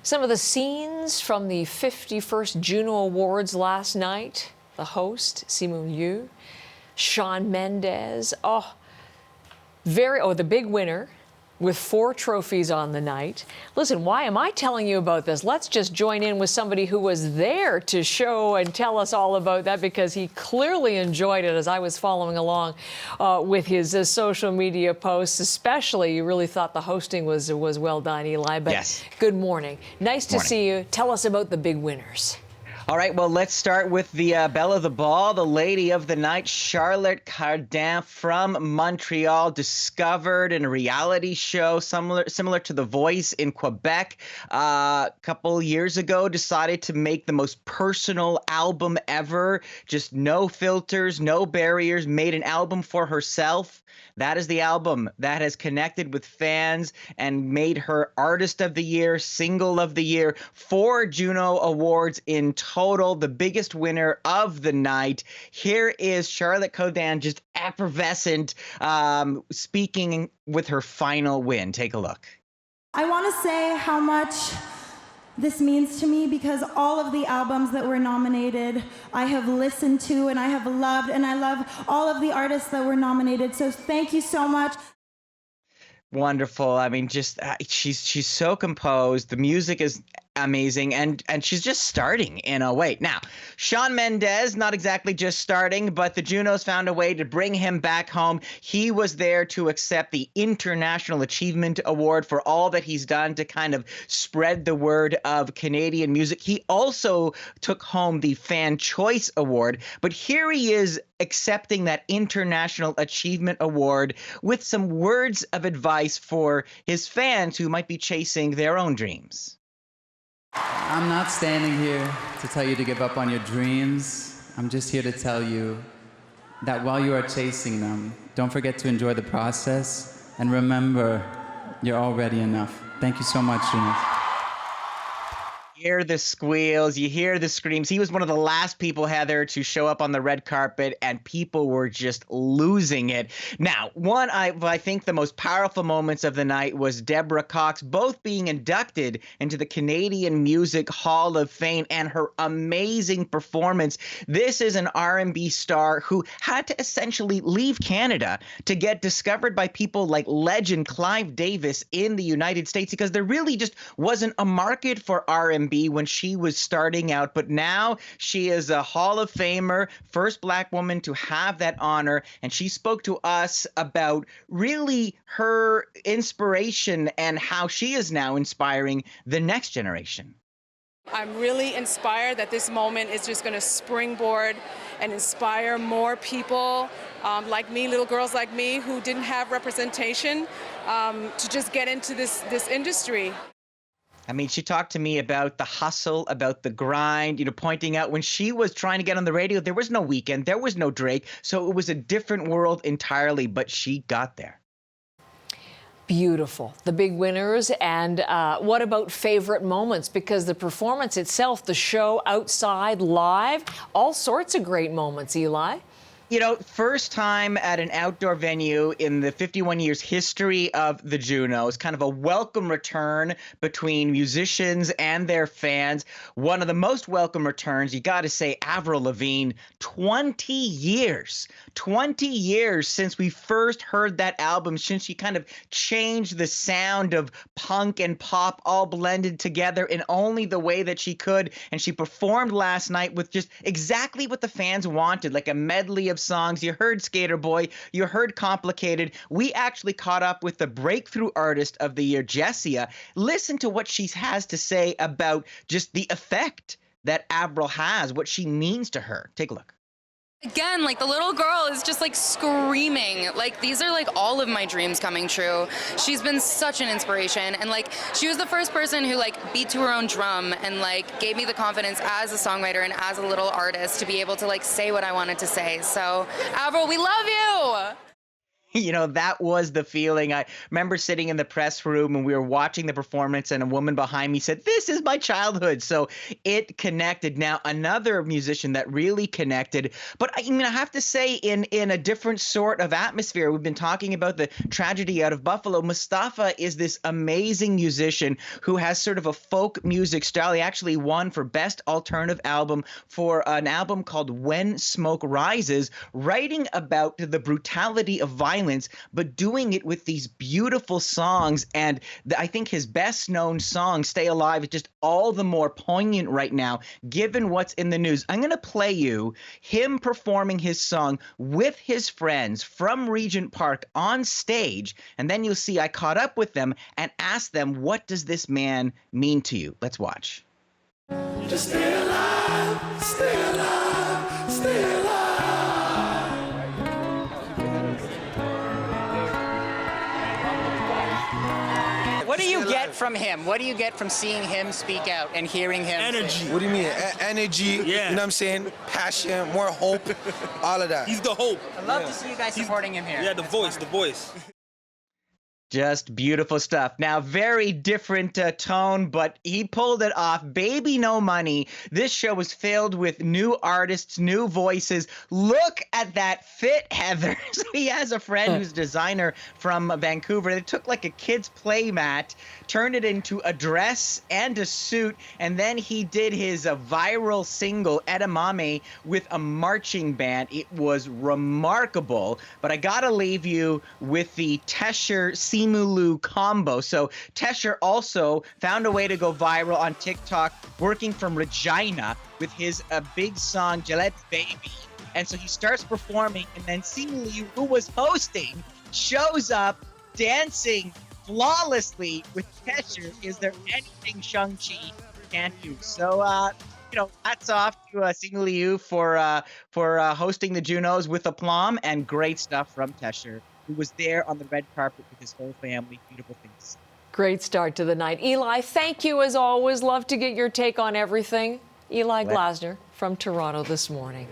Some of the scenes from the 51st Juno Awards last night. The host, Simu Liu, Shawn Mendes, the big winner with 4 trophies on the night. Listen, why am I telling you about this? Let's just join in with somebody who was there to show and tell us all about that, because he clearly enjoyed it as I was following along with his social media posts. Especially, you really thought the hosting was well done, Eli. But yes. Good morning. Nice to see you. Tell us about the big winners. All right, well, let's start with the belle of the ball, the lady of the night, Charlotte Cardin from Montreal, discovered in a reality show similar to The Voice in Quebec a couple years ago, decided to make the most personal album ever, just no filters, no barriers, made an album for herself. That is the album that has connected with fans and made her Artist of the Year, Single of the Year, 4 Juno Awards in total, the biggest winner of the night. Here is Charlotte Cardin, just effervescent, speaking with her final win. Take a look. I want to say how much this means to me, because all of the albums that were nominated I have listened to and I have loved, and I love all of the artists that were nominated. So thank you so much. Wonderful. I mean, just she's so composed. The music is amazing, and she's just starting in a way. Now, Shawn Mendes, not exactly just starting, but the Junos found a way to bring him back home. He was there to accept the International Achievement Award for all that he's done to kind of spread the word of Canadian music. He also took home the Fan Choice Award, but here he is accepting that International Achievement Award with some words of advice for his fans who might be chasing their own dreams. I'm not standing here to tell you to give up on your dreams. I'm just here to tell you that while you are chasing them, don't forget to enjoy the process, and remember, you're already enough. Thank you so much, Junos. You hear the squeals, you hear the screams. He was one of the last people, Heather, to show up on the red carpet, and people were just losing it. Now, one I think the most powerful moments of the night was Deborah Cox both being inducted into the Canadian Music Hall of Fame, and her amazing performance. This is an R&B star who had to essentially leave Canada to get discovered by people like legend Clive Davis in the United States, because there really just wasn't a market for R&B when she was starting out. But now she is a Hall of Famer, first Black woman to have that honor, and she spoke to us about really her inspiration and how she is now inspiring the next generation. I'm really inspired that this moment is just going to springboard and inspire more people like me, little girls like me who didn't have representation, to just get into this industry. I mean, she talked to me about the hustle, about the grind, pointing out when she was trying to get on the radio, there was no Weeknd, there was no Drake. So it was a different world entirely, but she got there. Beautiful. The big winners. And what about favorite moments? Because the performance itself, the show outside, live, all sorts of great moments, Eli. First time at an outdoor venue in the 51 years history of the Junos, kind of a welcome return between musicians and their fans. One of the most welcome returns, you got to say, Avril Lavigne, 20 years since we first heard that album, since she kind of changed the sound of punk and pop all blended together in only the way that she could. And she performed last night with just exactly what the fans wanted, like a medley of songs. You heard Skater Boy, you heard Complicated. We actually caught up with the Breakthrough Artist of the Year, Jessia. Listen to what she has to say about just the effect that Avril has, what she means to her. Take a look. Again, the little girl is just screaming. These are all of my dreams coming true. She's been such an inspiration, and she was the first person who beat to her own drum and gave me the confidence as a songwriter and as a little artist to be able to say what I wanted to say. So Avril, we love you. You know, that was the feeling. I remember sitting in the press room and we were watching the performance, and a woman behind me said, "This is my childhood." So it connected. Now, another musician that really connected, but I mean, I have to say, in a different sort of atmosphere. We've been talking about the tragedy out of Buffalo. Mustafa is this amazing musician who has sort of a folk music style. He actually won for Best Alternative Album for an album called When Smoke Rises, writing about the brutality of violence, but doing it with these beautiful songs. And I think his best known song, Stay Alive, is just all the more poignant right now, given what's in the news. I'm going to play you him performing his song with his friends from Regent Park on stage. And then you'll see I caught up with them and asked them, what does this man mean to you? Let's watch. Just stay alive, stay alive, stay alive. What do you get from him? What do you get from seeing him speak out and hearing him? Energy. What do you mean? Energy, Yeah. you know what I'm saying? Passion, more hope, all of that. He's the hope. I'd love to see you guys supporting him here. Yeah, the voice. Just beautiful stuff. Now, very different tone, but he pulled it off. Baby No Money. This show was filled with new artists, new voices. Look at that fit, Heather. So he has a friend who's a designer from Vancouver. They took like a kid's play mat, turned it into a dress and a suit, and then he did his viral single, Edamame, with a marching band. It was remarkable, but I gotta leave you with the Tesher Simu Liu combo. So Tesher also found a way to go viral on TikTok, working from Regina with his big song Gillette Baby. And so he starts performing, and then Simu Liu, who was hosting, shows up dancing flawlessly with Tesher. Is there anything Shang-Chi can't do? So hats off to Simu Liu for hosting the Junos with aplomb, and great stuff from Tesher, who was there on the red carpet with his whole family. Beautiful things. Great start to the night. Eli, thank you as always. Love to get your take on everything. Eli Glasner from Toronto this morning.